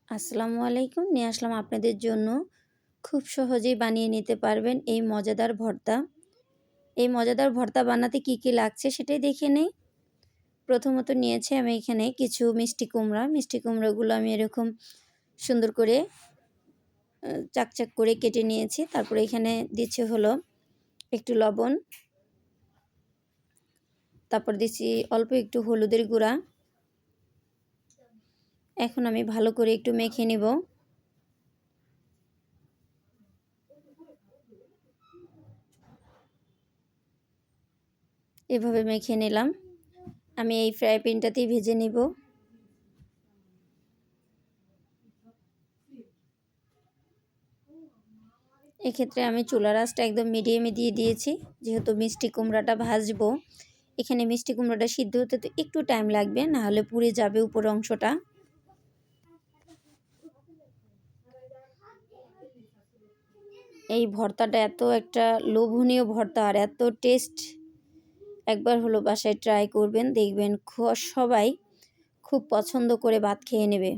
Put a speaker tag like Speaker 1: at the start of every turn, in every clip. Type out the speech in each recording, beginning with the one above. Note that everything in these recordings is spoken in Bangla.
Speaker 1: আসসালামু আলাইকুম। নিয়ে আসলাম আপনাদের জন্য খুব সহজেই বানিয়ে নিতে পারবেন এই মজাদার ভর্তা। এই মজাদার ভর্তা বানাতে কি কি লাগছে সেটাই দেখে নেই। প্রথমত নিয়েছি আমি এখানে কিছু মিষ্টি কুমড়া। মিষ্টি কুমড়াগুলো আমি এরকম সুন্দর করে চাকচাক করে কেটে নিয়েছি। তারপরে এখানে দিচ্ছি হলো একটু লবণ, তারপর দিচ্ছি অল্প একটু হলুদের গুঁড়া। এখন আমি ভালো করে একটু মেখে নেব। এভাবে মেখে নিলাম। আমি এই ফ্রাই প্যানটাতেই ভেজে নেব। এক্ষেত্রে আমি চুলার আঁচটা একদম মিডিয়ামে দিয়ে দিয়েছি, যেহেতু মিষ্টি কুমড়াটা ভাজবো। এখানে মিষ্টি কুমড়াটা সিদ্ধ হতে তো একটু টাইম লাগবে, না হলে পুড়ে যাবে উপর অংশটা। এই ভর্তাটা এত একটা লোভনীয় ভর্তা আর এত টেস্ট, একবার হলো বাসায় ট্রাই করবেন, দেখবেন সবাই খুব পছন্দ করে ভাত খেয়ে নেবে।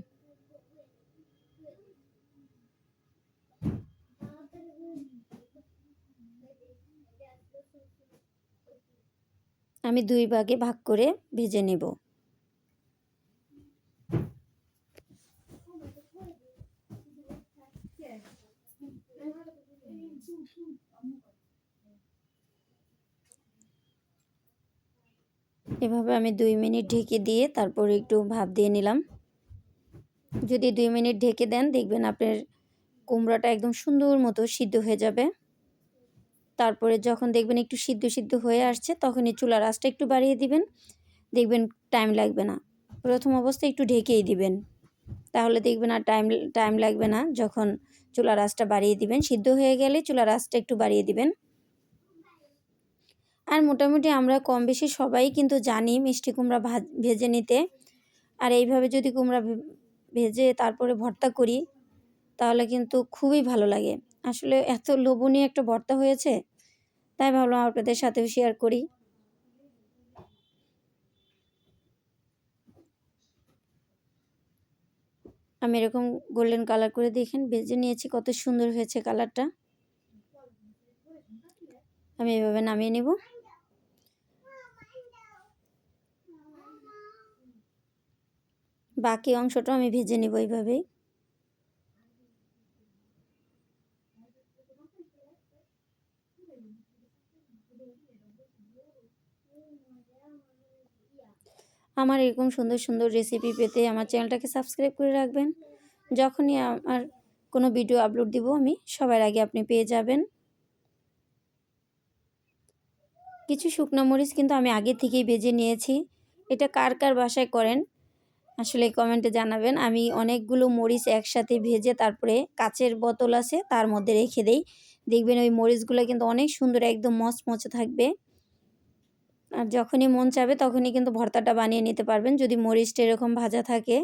Speaker 1: আমি 2 ভাগে ভাগ করে ভেজে নেব। এভাবে আমি 2 মিনিট ঢেকে দিয়ে তারপর একটু ভাপ দিয়ে নিলাম। যদি 2 মিনিট ঢেকে দেন, দেখবেন আপনার কুমড়াটা একদম সুন্দর মতো সিদ্ধ হয়ে যাবে। তারপরে যখন দেখবেন একটু সিদ্ধ সিদ্ধ হয়ে আসছে, তখনই চুলার আঁচটা একটু বাড়িয়ে দিবেন, দেখবেন টাইম লাগবে না। প্রথম অবস্থায় একটু ঢেকেই দিবেন, তাহলে দেখবেন আর টাইম লাগবে না। যখন চুলার আঁচটা বাড়িয়ে দিবেন, সিদ্ধ হয়ে গেলে চুলার আঁচটা একটু বাড়িয়ে দিবেন। আর মোটামুটি আমরা কম বেশি সবাই কিন্তু জানি মিষ্টি কুমড়া ভেজে নিতে। আর এইভাবে যদি কুমড়া ভেজে তারপরে ভর্তা করি, তাহলে কিন্তু খুবই ভালো লাগে। আসলে এত লোভনীয় একটা ভর্তা হয়েছে, তাই ভাবলাম আপনাদের সাথেও শেয়ার করি। আমি এরকম গোল্ডেন কালার করে দেখেন ভেজে নিয়েছি, কত সুন্দর হয়েছে কালারটা। আমি এভাবে নামিয়ে নেব। বাকি অংশটাও আমি ভেজে নেব এইভাবেই। আমার এরকম সুন্দর সুন্দর রেসিপি পেতে আমার চ্যানেলটাকে সাবস্ক্রাইব করে রাখবেন। যখনই আমার কোনো ভিডিও আপলোড দিব, আমি সবার আগে আপনি পেয়ে যাবেন। কিছু শুকনো মরিচ কিন্তু আমি আগে থেকেই ভেজে নিয়েছি। এটা কার কার বাসায় করেন আসলে কমেন্টে জানাবেন। আমি অনেকগুলো মরিচ একসাথে ভেজে তারপরে কাচের বোতল আছে তার মধ্যে রেখে দেই। দেখবেন ওই মরিচগুলো কিন্তু অনেক সুন্দর একদম মচমচে থাকবে। আর যখনই মন চাবে তখনই কিন্তু ভর্তাটা বানিয়ে নিতে পারবেন, যদি মরিচটা এরকম ভাজা থাকে।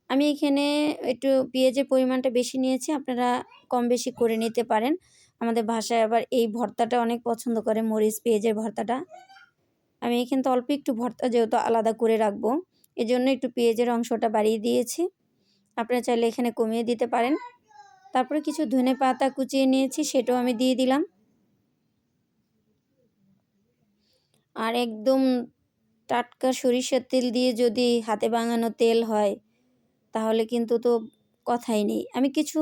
Speaker 1: আমি এখানে একটু পেঁয়াজের পরিমাণটা বেশি নিয়েছি, আপনারা কম বেশি করে নিতে পারেন। আমাদের বাসায় আবার এই ভর্তাটা অনেক পছন্দ করে, মরিচ পেঁয়াজের ভর্তাটা। আমি এখানে অল্প একটু ভর্তা যেহেতু আলাদা করে রাখবো, এজন্য একটু পেঁয়াজের অংশটা বাড়িয়ে দিয়েছি। আপনারা চাইলে এখানে কমিয়ে দিতে পারেন। তারপরে কিছু ধনেপাতা কুচিয়ে নিয়েছি, সেটাও আমি দিয়ে দিলাম। আর একদম টাটকা সরিষার তেল দিয়ে যদি হাতে বানানো তেল হয়, তাহলে কিন্তু তো কথাই নেই। আমি কিছু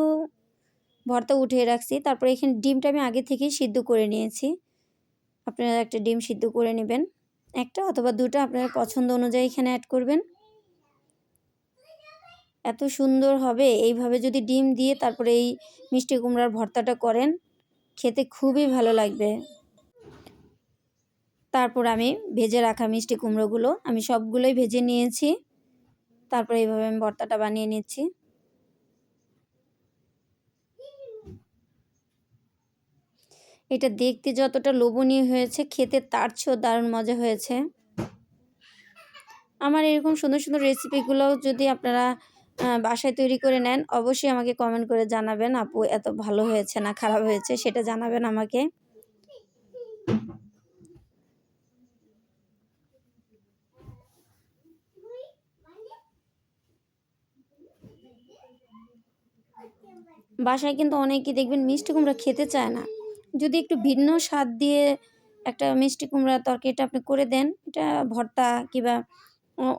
Speaker 1: ভর্তা উঠিয়ে রাখছি। তারপরে এখানে ডিমটা আমি আগে থেকেই সিদ্ধ করে নিয়েছি। আপনারা একটা ডিম সিদ্ধ করে নেবেন, 1টা অথবা 2টা আপনার পছন্দ অনুযায়ী এখানে অ্যাড করবেন। এত সুন্দর হবে এইভাবে যদি ডিম দিয়ে তারপরে এই মিষ্টি কুমড়ার ভর্তাটা করেন, খেতে খুবই ভালো লাগবে। তারপর আমি ভেজে রাখা মিষ্টি কুমড়োগুলো আমি সবগুলোই ভেজে নিয়েছি। তারপরে এইভাবে আমি ভর্তাটা বানিয়ে নিচ্ছি। এটা দেখতে যতটা লোভনীয় হয়েছে, খেতে তার চেয়েও দারুণ মজা হয়েছে। আমার এরকম সুন্দর সুন্দর রেসিপিগুলো যদি আপনারা বাসায় তৈরি করে নেন, অবশ্যই আমাকে কমেন্ট করে জানাবেন, আপু এত ভালো হয়েছে না খারাপ হয়েছে সেটা জানাবেন আমাকে। বাসায় কিন্তু অনেকেই দেখবেন মিষ্টি কুমড়া খেতে চায় না। যদি একটু ভিন্ন স্বাদ দিয়ে একটা মিষ্টি কুমড়ার তরকারিটা আপনি করে দেন, এটা ভর্তা কিংবা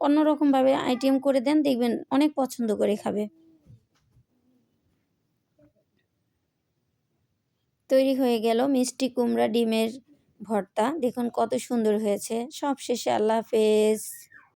Speaker 1: অন্যরকমভাবে আইটেম করে দেন, দেখবেন অনেক পছন্দ করে খাবে। তৈরি হয়ে গেল মিষ্টি কুমড়া ডিমের ভর্তা। দেখুন কত সুন্দর হয়েছে। সবশেষে আল্লাহ হাফেজ।